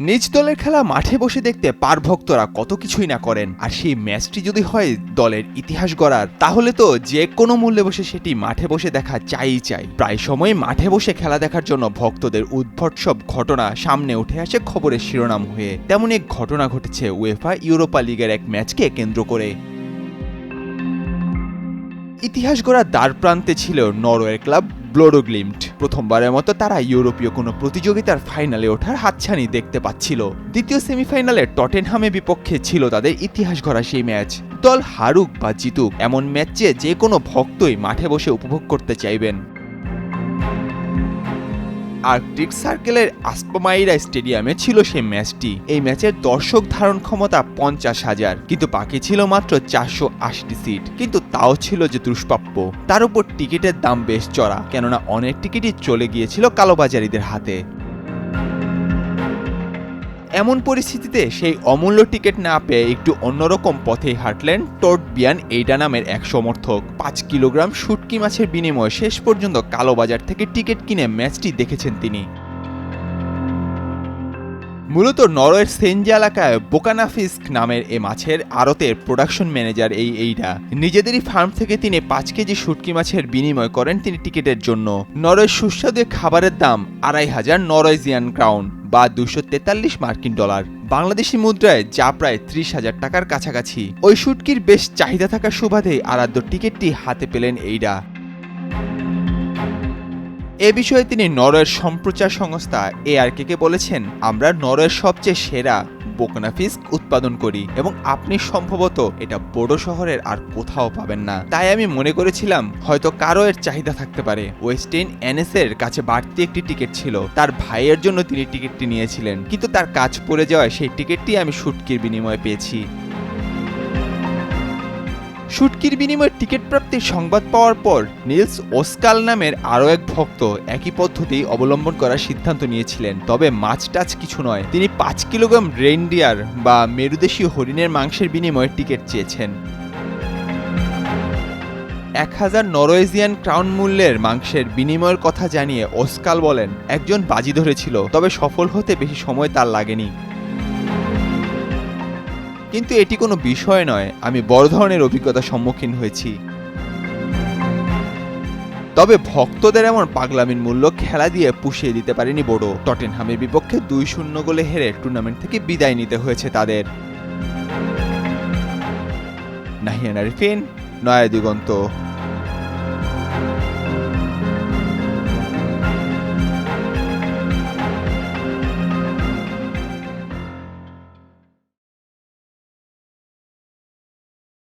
নিজ দলের খেলা মাঠে বসে দেখতে পার ভক্তরা কত কিছুই না করেন, আর সেই ম্যাচটি যদি হয় দলের ইতিহাস গড়ার, তাহলে তো যে কোনো মূল্যে বসে সেটি মাঠে বসে দেখা চাই। প্রায় সময় মাঠে বসে খেলা দেখার জন্য ভক্তদের উদ্ভট সব ঘটনা সামনে উঠে আসে খবরের শিরোনাম হয়ে। তেমন এক ঘটনা ঘটেছে উয়েফা ইউরোপা লিগের এক ম্যাচকে কেন্দ্র করে। ইতিহাস গড়ার দ্বার প্রান্তে ছিল নরওয়ের ক্লাব ব্লোডো গ্লিম্ট। প্রথমবারের মতো তারা ইউরোপীয় কোনো প্রতিযোগিতার ফাইনালে ওঠার হাতছানি দেখতে পাচ্ছিল। দ্বিতীয় সেমিফাইনালে টটেনহামের বিপক্ষে ছিল তাদের ইতিহাস গড়া সেই ম্যাচ। দল হারুক বা জিতুক, এমন ম্যাচে যে কোনো ভক্তই মাঠে বসে উপভোগ করতে চাইবেন। আর্কটিক সার্কেলের আসপামাইরা স্টেডিয়ামে ছিল সেই ম্যাচটি। এই ম্যাচের দর্শক ধারণ ক্ষমতা 50,000, কিন্তু বাকি ছিল মাত্র 480 সিট। কিন্তু তাও ছিল যে দুষ্প্রাপ্য। তার উপর টিকিটের দাম বেশ চড়া, কেননা অনেক টিকিটই চলে গিয়েছিল কালোবাজারিদের হাতে। এমন পরিস্থিতিতে সেই অমূল্য টিকিট না পেয়ে একটু অন্যরকম পথেই হাঁটলেন টোর্বিয়ান এইডা নামের এক সমর্থক। 5 কিলোগ্রাম শুটকি মাছের বিনিময়ে শেষ পর্যন্ত কালোবাজার থেকে টিকিট কিনে ম্যাচটি দেখেছেন তিনি। মূলত নরওয়ের সেনজা এলাকায় বোকানাফিস্ক নামের এ মাছের আড়তের প্রোডাকশন ম্যানেজার এইডা। নিজেদেরই ফার্ম থেকে তিনি 5 কেজি শুটকি মাছের বিনিময় করেন তিনি টিকিটের জন্য। নরওয়ের সুস্বাদু খাবারের দাম 2500 নরওয়েজিয়ান ক্রাউন বা 243 মার্কিন ডলার, বাংলাদেশি মুদ্রায় যা প্রায় 30,000 টাকার কাছাকাছি। ওই শুটকির বেশ চাহিদা থাকার সুবাদেই আরাধ্য টিকিটটি হাতে পেলেন এইডা। এ বিষয়ে তিনি নরওয়ের সম্প্রচার সংস্থা ARK-কে বলেছেন, আমরা নরওয়ের সবচেয়ে সেরা বোকনাফিস্ক উৎপাদন করি এবং আপনি সম্ভবত এটা বোডো শহরের আর কোথাও পাবেন না। তাই আমি মনে করেছিলাম হয়তো কারো এর চাহিদা থাকতে পারে। ওয়েস্টেন এনএসের কাছে বাড়তি একটি টিকিট ছিল, তার ভাইয়ের জন্য তিনি টিকিটটি নিয়েছিলেন, কিন্তু তার কাজ পড়ে যাওয়ায় সেই টিকিটটি আমি শুটকির বিনিময়ে পেয়েছি। শুটকির বিনিময়ে টিকিট প্রাপ্তির সংবাদ পাওয়ার পর নিলস ওস্কাল নামের আরও এক ভক্ত একই পদ্ধতি অবলম্বন করার সিদ্ধান্ত নিয়েছিলেন। তবে মাছ টাচ কিছু নয়, তিনি 5 কিলোগ্রাম রেইনডিয়ার বা মেরুদেশীয় হরিণের মাংসের বিনিময়ে টিকিট চেয়েছেন। 1000 নরওয়েজিয়ান ক্রাউন মূল্যের মাংসের বিনিময়ের কথা জানিয়ে ওস্কাল বলেন, একজন বাজি ধরেছিল, তবে সফল হতে বেশি সময় তার লাগেনি। কিন্তু এটি কোনো বিষয় নয়, আমি বড় ধরনের অভিজ্ঞতার সম্মুখীন হয়েছি। তবে ভক্তদের এমন পাগলামির মূল্য খেলা দিয়ে পুষিয়ে দিতে পারেনি বোডো। টটেনহামের বিপক্ষে 2-0 গোলে হেরে টুর্নামেন্ট থেকে বিদায় নিতে হয়েছে তাদের। নাহিয়ান আরিফিন, নয়া দিগন্ত।